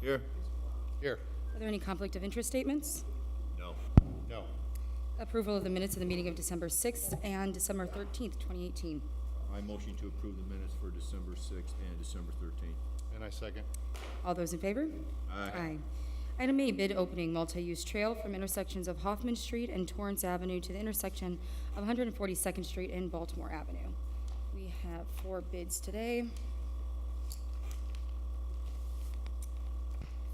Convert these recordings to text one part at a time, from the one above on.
Here. Here. Are there any conflict of interest statements? No. No. Approval of the minutes of the meeting of December 6th and December 13th, 2018. I motion to approve the minutes for December 6th and December 13th. And I second. All those in favor? Aye. Item A, bid opening multi-use trail from intersections of Hoffman Street and Torrance Avenue to the intersection of 142nd Street and Baltimore Avenue. We have 4 bids today.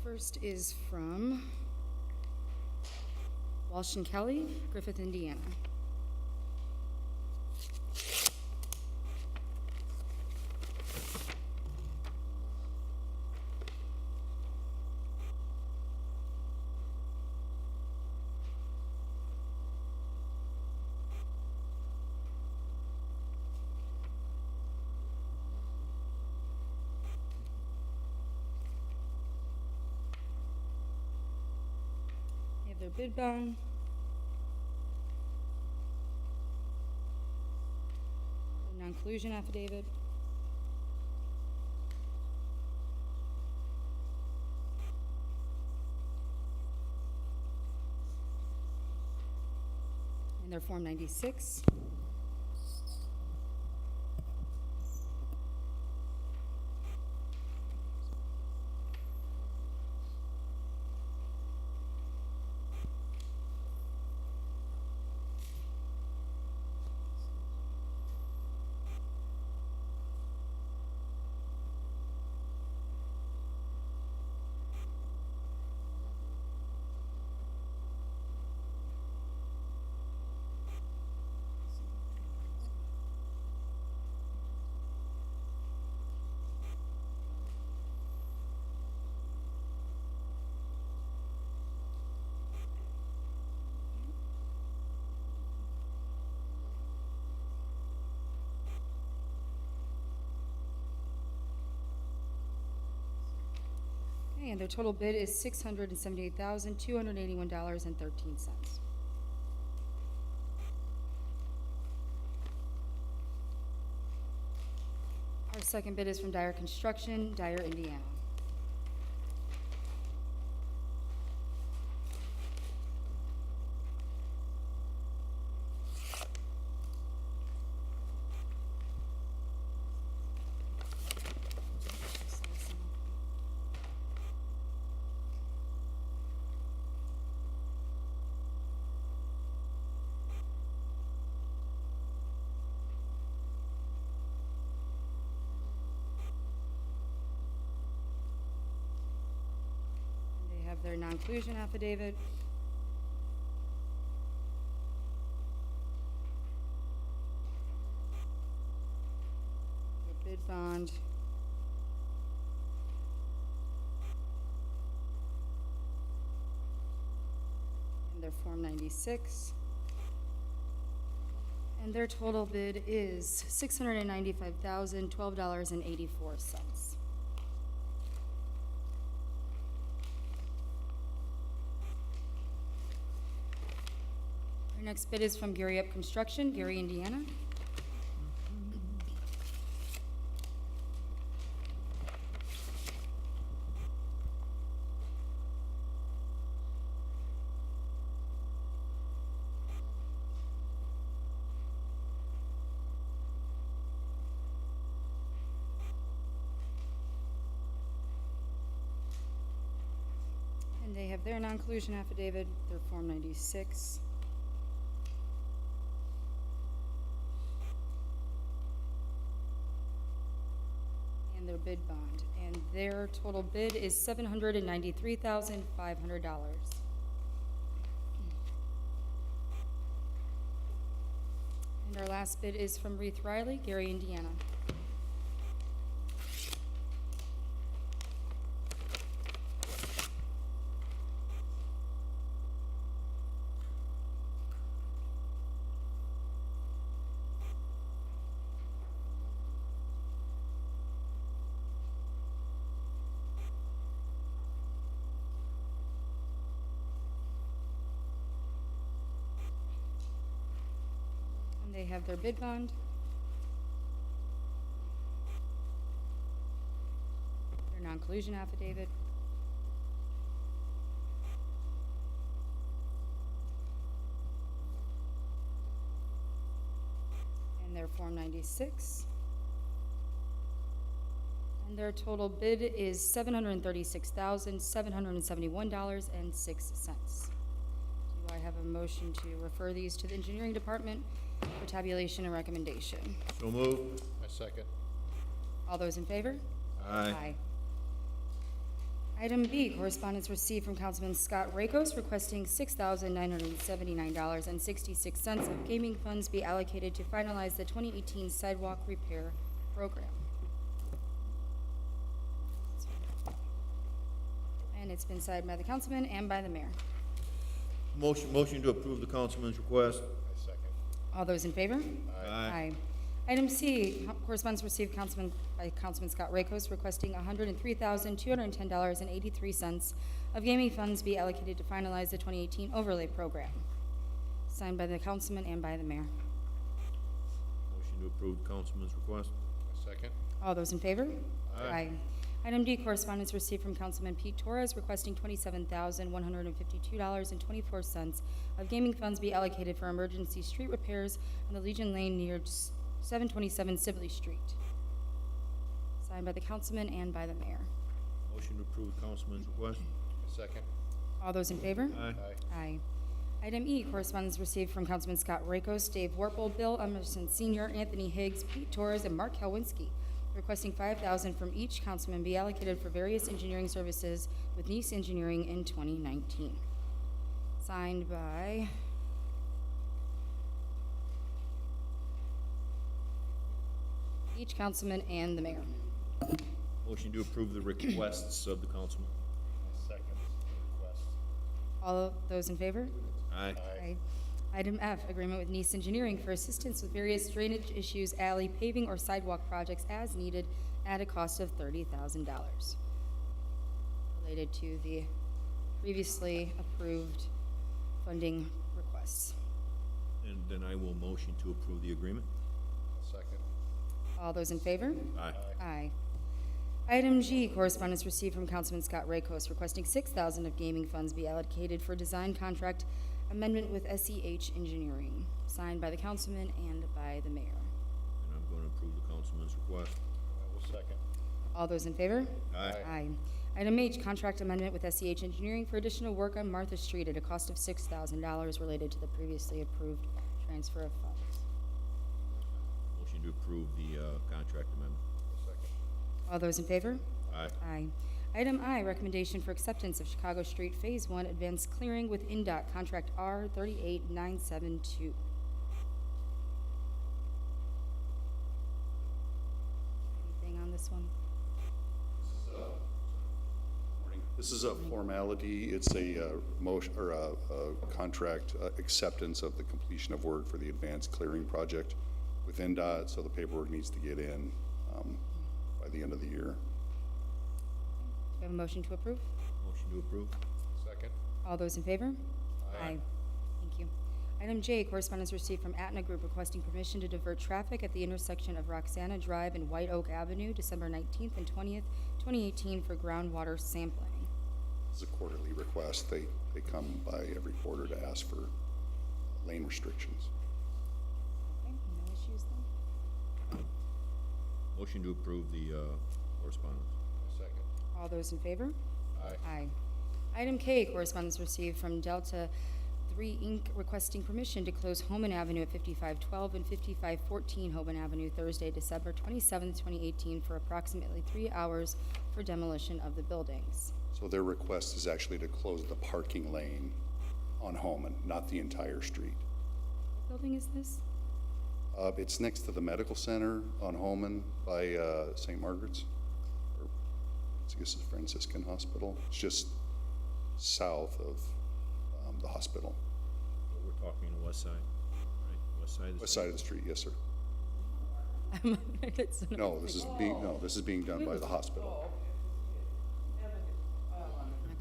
First is from Walsh and Kelly, Griffith, Indiana. They have their bid bond. Non-collusion affidavit. And their Form 96. Okay, and their total bid is $678,281.13. Our second bid is from Dyer Construction, Dyer, Indiana. They have their non-collusion affidavit. Their bid bond. And their Form 96. And their total bid is $695,012.84. Our next bid is from Gary Up Construction, Gary, Indiana. And they have their non-collusion affidavit, their Form 96. And their bid bond. And their total bid is $793,500. And our last bid is from Reith Riley, Gary, Indiana. And they have their bid bond. Their non-collusion affidavit. Form 96. And their total bid is $736,771.06. Do I have a motion to refer these to the engineering department for tabulation and recommendation? So moved. I second. All those in favor? Aye. Item B, correspondence received from Councilman Scott Rakos requesting $6,979.66 of gaming funds be allocated to finalize the 2018 sidewalk repair program. And it's been signed by the councilman and by the mayor. Motion to approve the councilman's request. I second. All those in favor? Aye. Item C, correspondence received by Councilman Scott Rakos requesting $103,210.83 of gaming funds be allocated to finalize the 2018 overlay program. Signed by the councilman and by the mayor. Motion to approve the councilman's request. I second. All those in favor? Aye. Item D, correspondence received from Councilman Pete Torres requesting $27,152.24 of gaming funds be allocated for emergency street repairs on the Legion Lane near 727 Sibley Street. Signed by the councilman and by the mayor. Motion to approve the councilman's request. I second. All those in favor? Aye. Aye. Item E, correspondence received from Councilman Scott Rakos, Dave Warple, Bill Emerson Sr., Anthony Higgs, Pete Torres, and Mark Halwinski, requesting $5,000 from each councilman be allocated for various engineering services with Nice Engineering in 2019. Signed by each councilman and the mayor. Motion to approve the requests of the councilman. I second the request. All of those in favor? Aye. Aye. Item F, agreement with Nice Engineering for assistance with various drainage issues, alley, paving, or sidewalk projects as needed at a cost of $30,000. Related to the previously approved funding requests. And then I will motion to approve the agreement. I second. All those in favor? Aye. Aye. Item G, correspondence received from Councilman Scott Rakos requesting $6,000 of gaming funds be allocated for design contract amendment with SEH Engineering, signed by the councilman and by the mayor. And I'm going to approve the councilman's request. I will second. All those in favor? Aye. Aye. Item H, contract amendment with SEH Engineering for additional work on Martha Street at a cost of $6,000 related to the previously approved transfer of funds. Motion to approve the contract amendment. I second. All those in favor? Aye. Aye. Item I, recommendation for acceptance of Chicago Street Phase 1 Advanced Clearing with INDOT Contract R38972. Anything on this one? This is a formality. It's a motion or a contract acceptance of the completion of work for the advanced clearing project with NDOT, so the paperwork needs to get in by the end of the year. Do we have a motion to approve? Motion to approve. Second. All those in favor? Aye. Thank you. Item J, correspondence received from Aetna Group requesting permission to divert traffic at the intersection of Roxana Drive and White Oak Avenue, December 19th and 20th, 2018 for groundwater sampling. It's a quarterly request. They come by every quarter to ask for lane restrictions. Okay, no issues then? Motion to approve the correspondence. I second. All those in favor? Aye. Aye. Item K, correspondence received from Delta 3 Inc. requesting permission to close Homan Avenue at 5512 and 5514 Homan Avenue Thursday, December 27th, 2018 for approximately 3 hours for demolition of the buildings. So their request is actually to close the parking lane on Homan, not the entire street. What building is this? It's next to the medical center on Homan by St. Margaret's, or I guess it's Franciscan Hospital. It's just south of the hospital. We're talking the west side, right? West side of the West side of the street, yes, sir. It's not- No, this is being done by the hospital.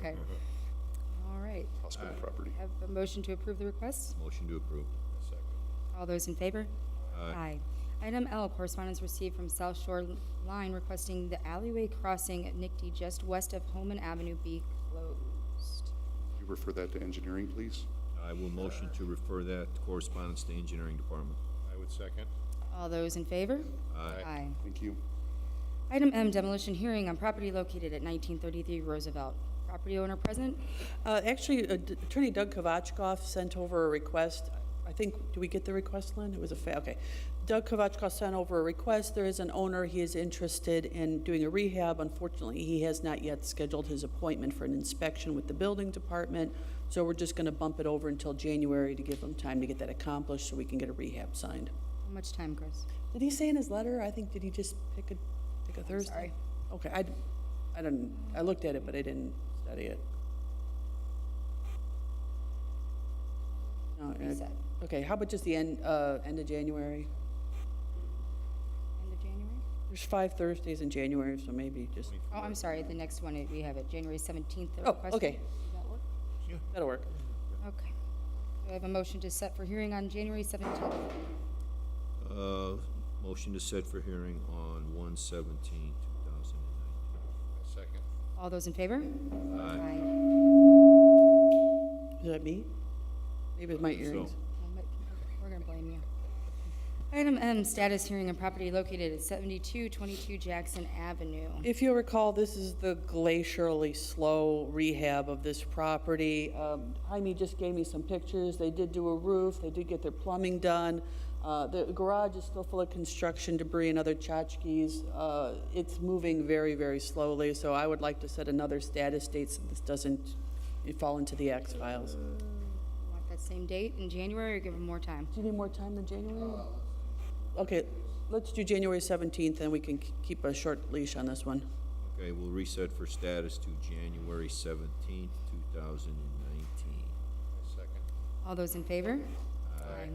Okay. All right. Hospital property. Have a motion to approve the request? Motion to approve. I second. All those in favor? Aye. Item L, correspondence received from South Shore Line requesting the alleyway crossing at Nickty just west of Homan Avenue be closed. You refer that to engineering, please? I will motion to refer that correspondence to engineering department. I would second. All those in favor? Aye. Thank you. Item M, demolition hearing on property located at 1933 Roosevelt. Property owner present? Actually, Attorney Doug Kovachkoff sent over a request. I think, do we get the request, Lynn? It was okay. Doug Kovachkoff sent over a request. There is an owner. He is interested in doing a rehab. Unfortunately, he has not yet scheduled his appointment for an inspection with the building department. So we're just going to bump it over until January to give him time to get that accomplished so we can get a rehab signed. How much time, Chris? Did he say in his letter? I think, did he just pick a Thursday? sorry. Okay, I looked at it, but I didn't study it. No, Reset. okay, how about just the end of January? End of January? There's 5 Thursdays in January, so maybe just, Oh, I'm sorry, the next one, we have it, January 17th. the oh, request. okay, Does that work? that'll work. Okay. Do I have a motion to set for hearing on January 17th? Motion to set for hearing on 1/17/2019. Second. All those in favor? Aye. Is that me? Maybe it's my earrings. We're gonna blame you. Item M, status hearing on property located at 7222 Jackson Avenue. If you'll recall, this is the glacially slow rehab of this property. Jaime just gave me some pictures. They did do a roof. They did get their plumbing done. The garage is still full of construction debris and other tchotchkes. It's moving very, very slowly, so I would like to set another status date so this doesn't fall into the X files. Want that same date in January or give them more time? Do you need more time than January? Okay, let's do January 17th, and we can keep a short leash on this one. Okay, we'll reset for status to January 17th, 2019. Second. All those in favor? Aye.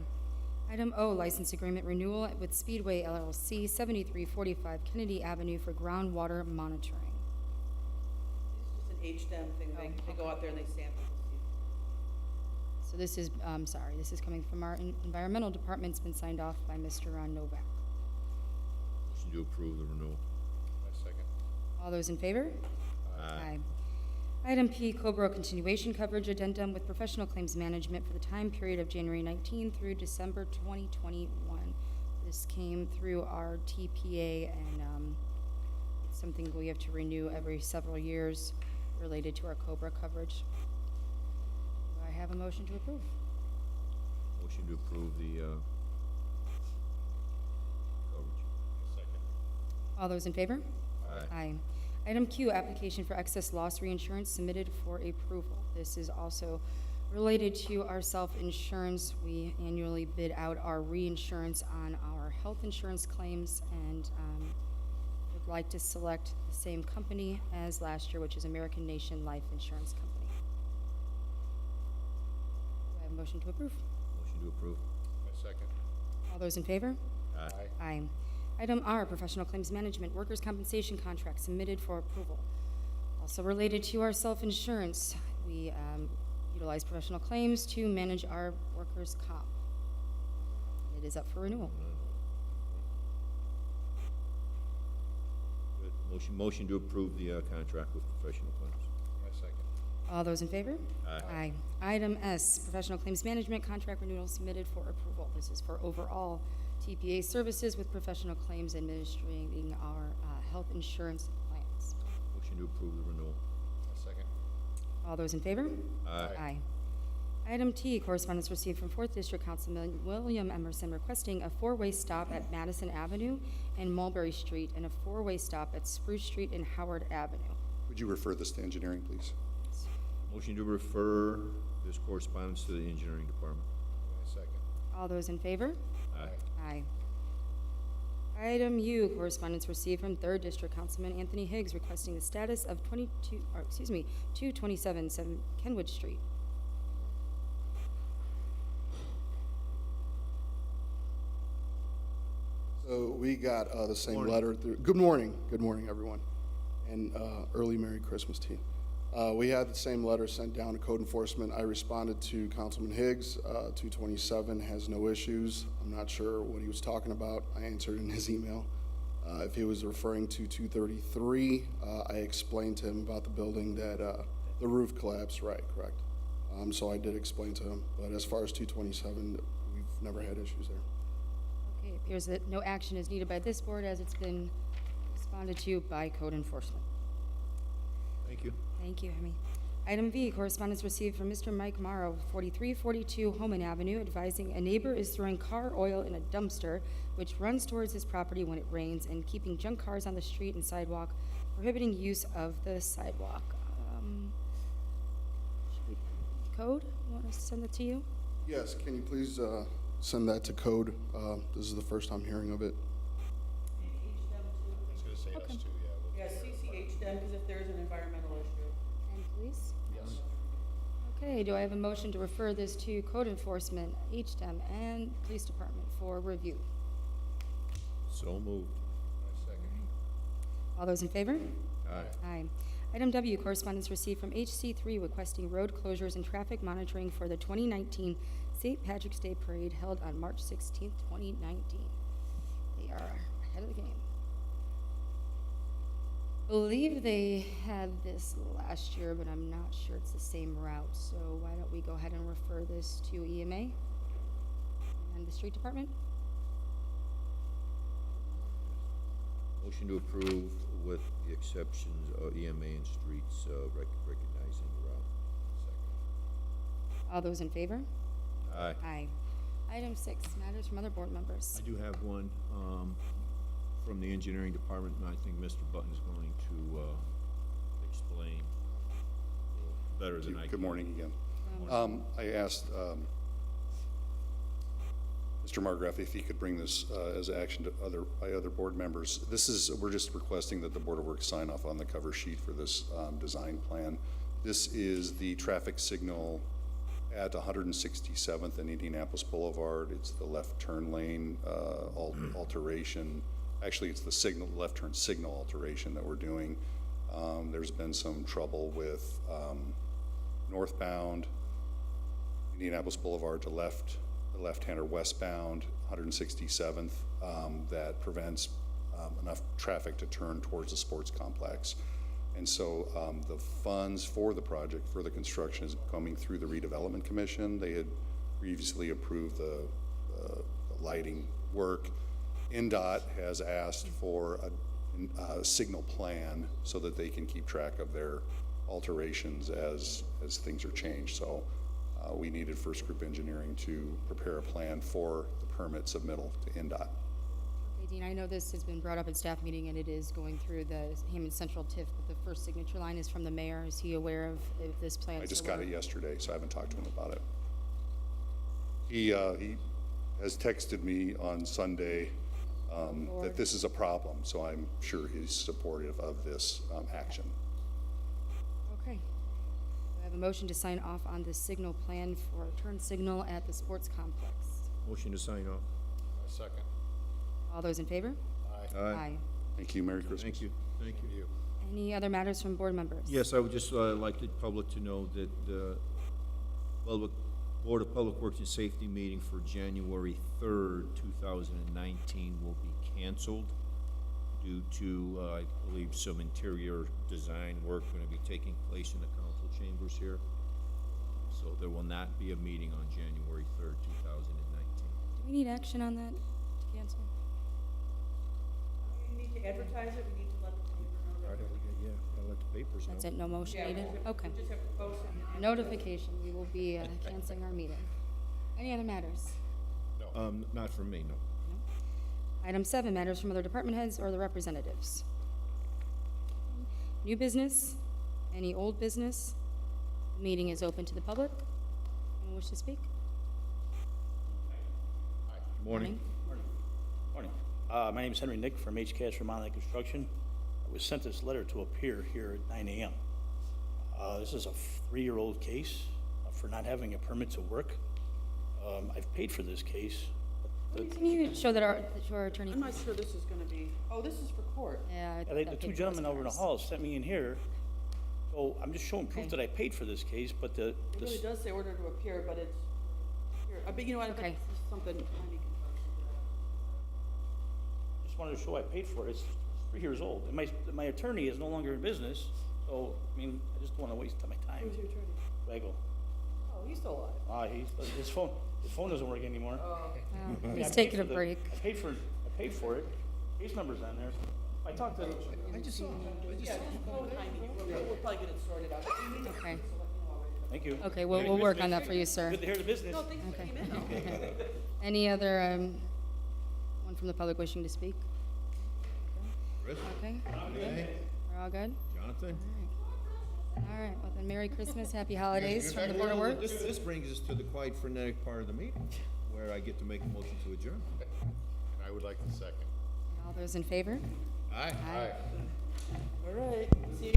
Item O, license agreement renewal with Speedway LLC, 7345 Kennedy Avenue for groundwater monitoring. It's just an HDEM thing. They go out there and they sample. So this is, sorry, this is coming from our environmental department. It's been signed off by Mr. Novak. Motion to approve the renewal. Second. All those in favor? Aye. Item P, Cobra continuation coverage addendum with professional claims management for the time period of January 19 through December 2021. This came through our TPA, and it's something we have to renew every several years related to our Cobra coverage. Do I have a motion to approve? Motion to approve the coverage. Second. All those in favor? Aye. Aye. Item Q, application for excess loss reinsurance submitted for approval. This is also related to our self-insurance. We annually bid out our reinsurance on our health insurance claims, and would like to select the same company as last year, which is American Nation Life Insurance Company. Do I have a motion to approve? Motion to approve. Second. All those in favor? Aye. Aye. Item R, professional claims management, workers' compensation contract submitted for approval. Also related to our self-insurance, we utilize professional claims to manage our workers' comp. It is up for renewal. Good. Motion to approve the contract with professional claims. Second. All those in favor? Aye. Item S, professional claims management contract renewal submitted for approval. This is for overall TPA services with professional claims administrating our health insurance plans. Motion to approve the renewal. Second. All those in favor? Aye. Item T, correspondence received from 4th District Councilman William Emerson requesting a 4-way stop at Madison Avenue and Mulberry Street and a 4-way stop at Spruce Street and Howard Avenue. Would you refer this to engineering, please? Motion to refer this correspondence to the engineering department. Second. All those in favor? Aye. Aye. Item U, correspondence received from 3rd District Councilman Anthony Higgs requesting the status of 227 Kenwood Street. So we got the same Morning. letter through. Good morning, everyone, and early Merry Christmas to you. We had the same letter sent down to code enforcement. I responded to Councilman Higgs. 227 has no issues. I'm not sure what he was talking about. I answered in his email. If he was referring to 233, I explained to him about the building that the roof collapsed. Right, correct. So I did explain to him. But as far as 227, we've never had issues there. Okay, appears that no action is needed by this board as it's been responded to by code enforcement. Thank you. Thank you, Amy. Item V, correspondence received from Mr. Mike Morrow, 4342 Homan Avenue, advising a neighbor is throwing car oil in a dumpster which runs towards his property when it rains and keeping junk cars on the street and sidewalk, prohibiting use of the sidewalk. Code, you want us to send that to you? Yes, can you please send that to code? This is the first time hearing of it. I was gonna say us too, yeah. Yeah, CCH them, because if there is an environmental issue. And police? Yes. Okay, do I have a motion to refer this to code enforcement, HDM, and police department for review? So moved. I second. All those in favor? Aye. Aye. Item W, correspondence received from HC3 requesting road closures and traffic monitoring for the 2019 St. Patrick's Day Parade held on March 16th, 2019. They are ahead of the game. Believe they had this last year, but I'm not sure it's the same route, so why don't we go ahead and refer this to EMA and the street department? Motion to approve with the exceptions of EMA and streets recognizing the route. All those in favor? Aye. Aye. Item 6, matters from other board members. I do have one from the engineering department, and I think Mr. Button is going to explain better than I can. Good morning again. I asked Mr. Margraf if he could bring this as action to other board members. We're just requesting that the Board of Works sign off on the cover sheet for this design plan. This is the traffic signal at 167th and Indianapolis Boulevard. It's the left turn lane alteration. Actually, it's the left turn signal alteration that we're doing. There's been some trouble with northbound Indianapolis Boulevard to left-hander westbound 167th that prevents enough traffic to turn towards the sports complex. And so the funds for the project, for the construction, is coming through the Redevelopment Commission. They had previously approved the lighting work. NDOT has asked for a signal plan so that they can keep track of their alterations as things are changed. So we needed First Group Engineering to prepare a plan for the permit submittal to NDOT. Okay, Dean, I know this has been brought up at staff meeting and it is going through the Hammond Central TIF, but the first signature line is from the mayor. Is he aware of this plan? I just got it yesterday, so I haven't talked to him about it. He has texted me on Sunday that this is a problem, so I'm sure he's supportive of this action. Okay. Do I have a motion to sign off on the signal plan for turn signal at the sports complex? Motion to sign off. I second. All those in favor? Aye. Thank you. Merry Christmas. Thank you. Thank you. You. Any other matters from board members? Yes, I would just like the public to know that the Board of Public Works and Safety meeting for January 3rd, 2019 will be canceled due to, I believe, some interior design work going to be taking place in the council chambers here. So there will not be a meeting on January 3rd, 2019. Do we need action on that to cancel? We need to advertise it, we need to let the paper know that. Yeah, I'll let the papers know. That's it, no motion Yeah, needed? Okay. we just have to post it. Notification, we will be canceling our meeting. Any other matters? Not for me, no. Item 7, matters from other department heads or the representatives. New business, any old business? Meeting is open to the public. Anyone wish to speak? Morning. Morning. My name is Henry Nick from HCAS Vermont Construction. I was sent this letter to appear here at 9 a.m. This is a 3-year-old case for not having a permit to work. I've paid for this case. Can you show that to our attorney? I'm not sure this is gonna be, oh, this is for court. Yeah. The two gentlemen over in the hall sent me in here, so I'm just showing proof Okay. that I paid for this case, but It really does say order to appear, but it's here. But you know what, I bet Okay. this is something Andy can talk just wanted to show I paid for it. It's 3 years old. And my attorney is no longer in business, so, I mean, I just don't want to waste my to. time. Who's your attorney? Waggle. Oh, he's still alive. His phone doesn't work anymore. Well, He's I paid taking a for the- break. I paid for it. Case number's on there. I talked to, We'll probably get it sorted out. Okay, thank you. okay, we'll work on that for you, sir. Good to hear the business. Okay. Any other, one from the public wishing to speak? Chris? Okay, good. We're all good? Jonathan? All right, well then, Merry Christmas, Happy Holidays from the Board of Works. This brings us to the quiet frenetic part of the meeting, where I get to make a motion to adjourn. And I would like to second. All those in favor? Aye. Aye. All right. See you.